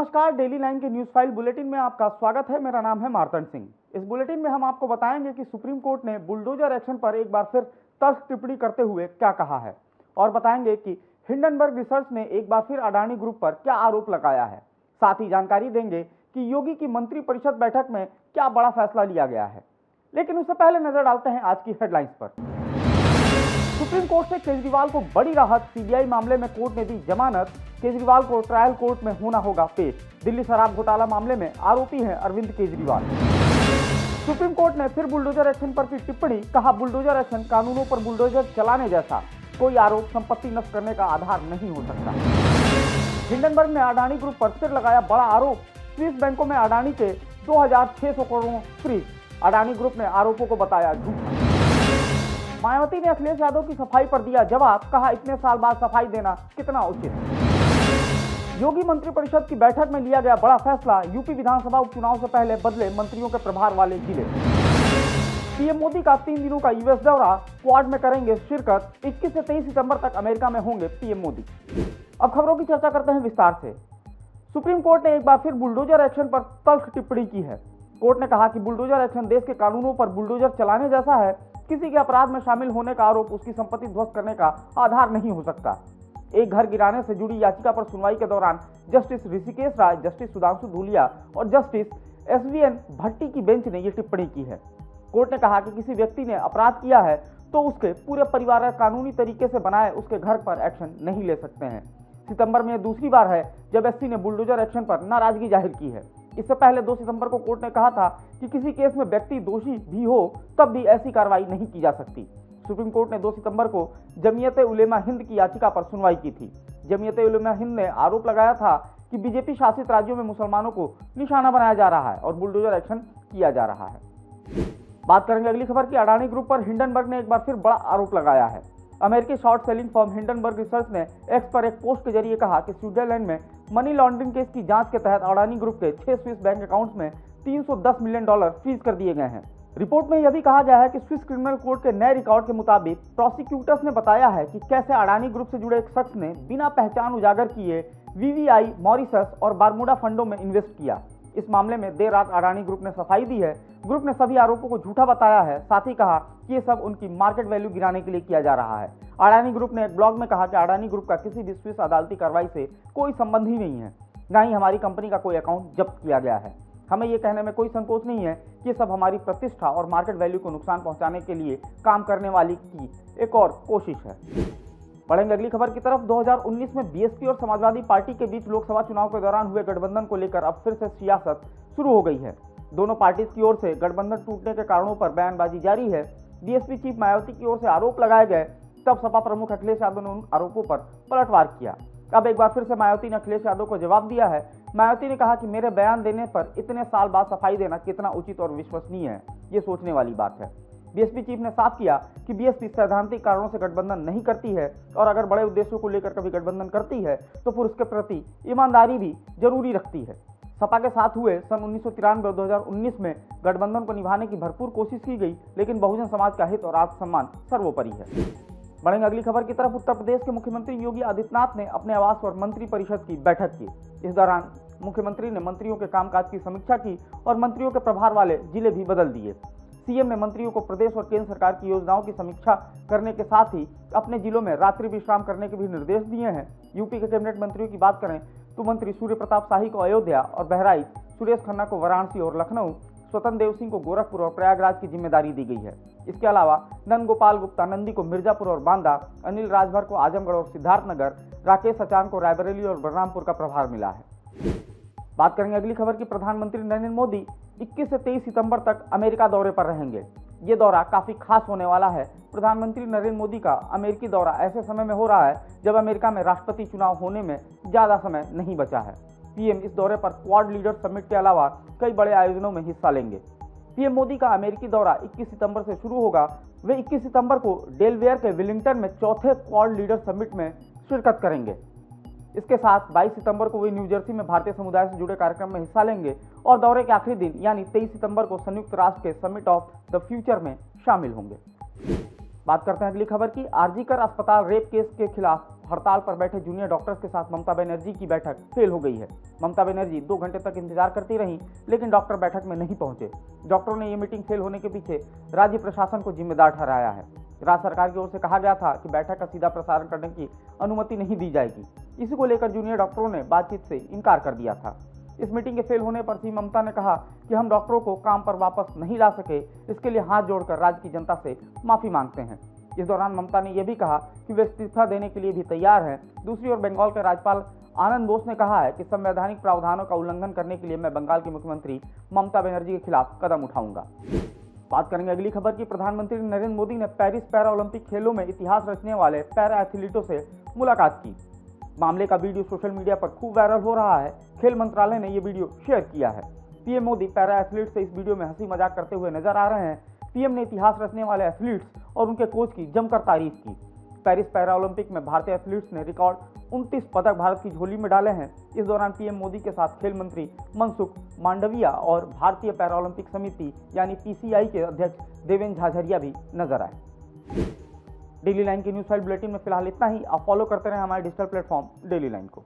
नमस्कार, डेली 9 के news file bulletin में आपका स्वागत है। मेरा नाम है मार्तंड सिंह। इस बुलेटिन में हम आपको बताएंगे कि सुप्रीम कोर्ट ने बुलडोजर एक्शन पर एक बार फिर तल्ख टिप्पणी करते हुए क्या कहा है, और बताएंगे कि हिंडनबर्ग रिसर्च ने एक बार फिर अडानी ग्रुप पर क्या आरोप लगाया है। साथ ही जानकारी देंगे कि योगी की मंत्रिपरिषद बैठक में क्या बड़ा फैसला लिया गया है। लेकिन उससे पहले नजर डालते हैं आज की हेडलाइंस पर। सुप्रीम कोर्ट से केजरीवाल को बड़ी राहत, सीबीआई मामले में कोर्ट ने दी जमानत। केजरीवाल को ट्रायल कोर्ट में होना होगा पेश। दिल्ली शराब घोटाला मामले में आरोपी हैं अरविंद केजरीवाल। सुप्रीम कोर्ट ने फिर बुलडोजर एक्शन पर की टिप्पणी, कहा बुलडोजर एक्शन कानूनों पर बुलडोजर चलाने जैसा, कोई आरोप संपत्ति नष्ट करने का आधार नहीं हो सकता। हिंडनबर्ग ने अडानी ग्रुप पर फिर लगाया बड़ा आरोप, स्विस बैंकों में अडानी के 2600 करोड़ फ्रीज। अडानी ग्रुप ने आरोपों को बताया झूठा। मायावती ने अखिलेश यादव की सफाई पर दिया जवाब, कहा इतने साल बाद सफाई देना कितना उचित। योगी मंत्रिपरिषद की बैठक में लिया गया बड़ा फैसला, यूपी विधानसभा उपचुनाव से पहले बदले मंत्रियों के प्रभार वाले जिले। पीएम मोदी का 3 दिनों का यूएस दौरा, क्वाड में करेंगे शिरकत। 21 से 23 सितंबर तक अमेरिका में होंगे पीएम मोदी। अब खबरों की चर्चा करते हैं विस्तार से। सुप्रीम कोर्ट ने एक बार फिर बुलडोजर एक्शन पर तल्ख टिप्पणी की है। कोर्ट ने कहा कि बुलडोजर एक्शन देश के कानूनों पर बुलडोजर चलाने जैसा है, किसी के अपराध में शामिल होने का आरोप उसकी संपत्ति ध्वस्त करने का आधार नहीं हो सकता। एक घर गिराने से जुड़ी याचिका पर सुनवाई के दौरान जस्टिस ऋषिकेश राय, जस्टिस सुधांशु धूलिया और जस्टिस एसवीएन भट्टी की बेंच ने यह टिप्पणी की है। कोर्ट ने कहा कि किसी व्यक्ति ने अपराध किया है तो उसके पूरे परिवार कानूनी तरीके से बनाए उसके घर पर एक्शन नहीं ले सकते हैं। सितंबर में यह दूसरी बार है जब एससी ने बुलडोजर एक्शन पर नाराजगी जाहिर की है। इससे पहले 2 सितंबर को कोर्ट ने कहा था कि किसी केस में व्यक्ति दोषी भी हो तब भी ऐसी कार्रवाई नहीं की जा सकती। सुप्रीम कोर्ट ने 2 सितंबर को जमीयत उलेमा हिंद की याचिका पर सुनवाई की थी। जमीयत उलेमा हिंद ने आरोप लगाया था कि बीजेपी शासित राज्यों में मुसलमानों को निशाना बनाया जा रहा है और बुलडोजर एक्शन किया जा रहा है। बात करेंगे अगली खबर की। अडानी ग्रुप पर हिंडनबर्ग ने एक बार फिर बड़ा आरोप लगाया है। अमेरिकी short selling firm Hindenburg research ने एक्स पर एक पोस्ट के जरिए कहा कि स्विट्जरलैंड में मनी लॉन्ड्रिंग केस की जांच के तहत अडानी ग्रुप के 6 स्विस बैंक अकाउंट्स में $310 मिलियन फ्रीज कर दिए गए हैं। रिपोर्ट में यह भी कहा गया है कि स्विस क्रिमिनल कोड के नए रिकॉर्ड के मुताबिक प्रोसिक्यूटर्स ने बताया है कि कैसे अडानी ग्रुप से जुड़े एक शख्स ने बिना पहचान उजागर किए वीवीआई, मॉरिशस और बारमूडा फंडों में इन्वेस्ट किया। इस मामले में देर रात अडानी ग्रुप ने सफाई दी है। ग्रुप ने सभी आरोपों को झूठा बताया है, साथ ही कहा कि ये सब उनकी मार्केट वैल्यू गिराने के लिए किया जा रहा है। अडानी ग्रुप ने एक ब्लॉग में कहा कि अडानी ग्रुप का किसी भी स्विस अदालती कार्रवाई से कोई संबंध ही नहीं है, न ही हमारी कंपनी का कोई अकाउंट जब्त किया गया है। हमें यह कहने में कोई संकोच नहीं है कि सब हमारी प्रतिष्ठा और मार्केट वैल्यू को नुकसान पहुंचाने के लिए काम करने वाली की एक और कोशिश है। बढ़ेंगे अगली खबर की तरफ। 2019 में बीएसपी और समाजवादी पार्टी के बीच लोकसभा चुनाव के दौरान हुए गठबंधन को लेकर अब फिर से सियासत शुरू हो गई है। दोनों पार्टीज की ओर से गठबंधन टूटने के कारणों पर बयानबाजी जारी है। बीएसपी चीफ मायावती की ओर से आरोप लगाए गए, तब सपा प्रमुख अखिलेश यादव ने उन आरोपों पर पलटवार किया। अब एक बार फिर से मायावती ने अखिलेश यादव को जवाब दिया है। मायावती ने कहा कि मेरे बयान देने पर इतने साल बाद सफाई देना कितना उचित और विश्वसनीय है, ये सोचने वाली बात है। बीएसपी चीफ ने साफ किया कि बीएसपी सैद्धांतिक कारणों से गठबंधन नहीं करती है, और अगर बड़े उद्देश्यों को लेकर कभी गठबंधन करती है तो फिर उसके प्रति ईमानदारी भी जरूरी रखती है। सपा के साथ हुए सन 1993 और 2019 में गठबंधन को निभाने की भरपूर कोशिश की गई, लेकिन बहुजन समाज का हित और आत्मसम्मान सर्वोपरि है। बढ़ेंगे अगली खबर की तरफ। उत्तर प्रदेश के मुख्यमंत्री योगी आदित्यनाथ ने अपने आवास पर मंत्रिपरिषद की बैठक की। इस दौरान मुख्यमंत्री ने मंत्रियों के कामकाज की समीक्षा की और मंत्रियों के प्रभार वाले जिले भी बदल दिए। सीएम ने मंत्रियों को प्रदेश और केंद्र सरकार की योजनाओं की समीक्षा करने के साथ ही अपने जिलों में रात्रि विश्राम करने के भी निर्देश दिए हैं। यूपी के कैबिनेट मंत्रियों की बात करें तो मंत्री सूर्य प्रताप शाही को अयोध्या और बहराइच, सुरेश खन्ना को वाराणसी और लखनऊ, स्वतंत्र देव सिंह को गोरखपुर और प्रयागराज की जिम्मेदारी दी गई है। इसके अलावा नंद गोपाल गुप्ता नंदी को मिर्जापुर और बांदा, अनिल राजभर को आजमगढ़ और सिद्धार्थनगर, राकेश अचान को रायबरेली और बलरामपुर का प्रभार मिला है। बात करेंगे अगली खबर की। प्रधानमंत्री नरेंद्र मोदी 21 से 23 सितंबर तक अमेरिका दौरे पर रहेंगे। ये दौरा काफी खास होने वाला है। प्रधानमंत्री नरेंद्र मोदी का अमेरिकी दौरा ऐसे समय में हो रहा है जब अमेरिका में राष्ट्रपति चुनाव होने में ज्यादा समय नहीं बचा है। पीएम इस दौरे पर क्वाड लीडर समिट के अलावा कई बड़े आयोजनों में हिस्सा लेंगे। पीएम मोदी का अमेरिकी दौरा 21 सितंबर से शुरू होगा। वे 21 सितंबर को डेलवेयर के विलिंगटन में चौथे क्वाड लीडर समिट में शिरकत करेंगे। इसके साथ 22 सितंबर को वे न्यू जर्सी में भारतीय समुदाय से जुड़े कार्यक्रम में हिस्सा लेंगे और दौरे के आखिरी दिन यानी 23 सितंबर को संयुक्त राष्ट्र के समिट ऑफ द फ्यूचर में शामिल होंगे। बात करते हैं अगली खबर की। आरजीकर अस्पताल रेप केस के खिलाफ हड़ताल पर बैठे जूनियर डॉक्टर्स के साथ ममता बनर्जी की बैठक फेल हो गई है। ममता बनर्जी 2 घंटे तक इंतजार करती रहीं, लेकिन डॉक्टर बैठक में नहीं पहुंचे। डॉक्टरों ने ये मीटिंग फेल होने के पीछे राज्य प्रशासन को जिम्मेदार ठहराया है। राज्य सरकार की ओर से कहा गया था कि बैठक का सीधा प्रसारण करने की अनुमति नहीं दी जाएगी। इसी को लेकर जूनियर डॉक्टरों ने बातचीत से इनकार कर दिया था। इस मीटिंग के फेल होने पर सीएम ममता ने कहा कि हम डॉक्टरों को काम पर वापस नहीं ला सके, इसके लिए हाथ जोड़कर राज्य की जनता से माफी मांगते हैं। इस दौरान ममता ने यह भी कहा कि वे इस्तीफा देने के लिए भी तैयार हैं। दूसरी ओर बंगाल के राज्यपाल आनंद बोस ने कहा है कि संवैधानिक प्रावधानों का उल्लंघन करने के लिए मैं बंगाल की मुख्यमंत्री ममता बनर्जी के खिलाफ कदम उठाऊंगा। बात करेंगे अगली खबर की। प्रधानमंत्री नरेंद्र मोदी ने पेरिस पैरा ओलंपिक खेलों में इतिहास रचने वाले पैरा एथलीटों से मुलाकात की। मामले का वीडियो सोशल मीडिया पर खूब वायरल हो रहा है। खेल मंत्रालय ने यह वीडियो शेयर किया है। पीएम मोदी पैरा एथलीट से इस वीडियो में हंसी मजाक करते हुए नजर आ रहे हैं। पीएम ने इतिहास रचने वाले एथलीट्स और उनके कोच की जमकर तारीफ की। पेरिस पैरा ओलंपिक में भारतीय एथलीट्स ने रिकॉर्ड 29 पदक भारत की झोली में डाले हैं। इस दौरान पीएम मोदी के साथ खेल मंत्री मनसुख मांडविया और भारतीय पैरा ओलंपिक समिति यानी पीसीआई के अध्यक्ष देवेंद्र झाझरिया भी नजर आए। डेली लाइन की न्यूज़ फाइल बुलेटिन में फिलहाल इतना ही। आप फॉलो करते रहें हमारे डिजिटल प्लेटफॉर्म डेली लाइन को।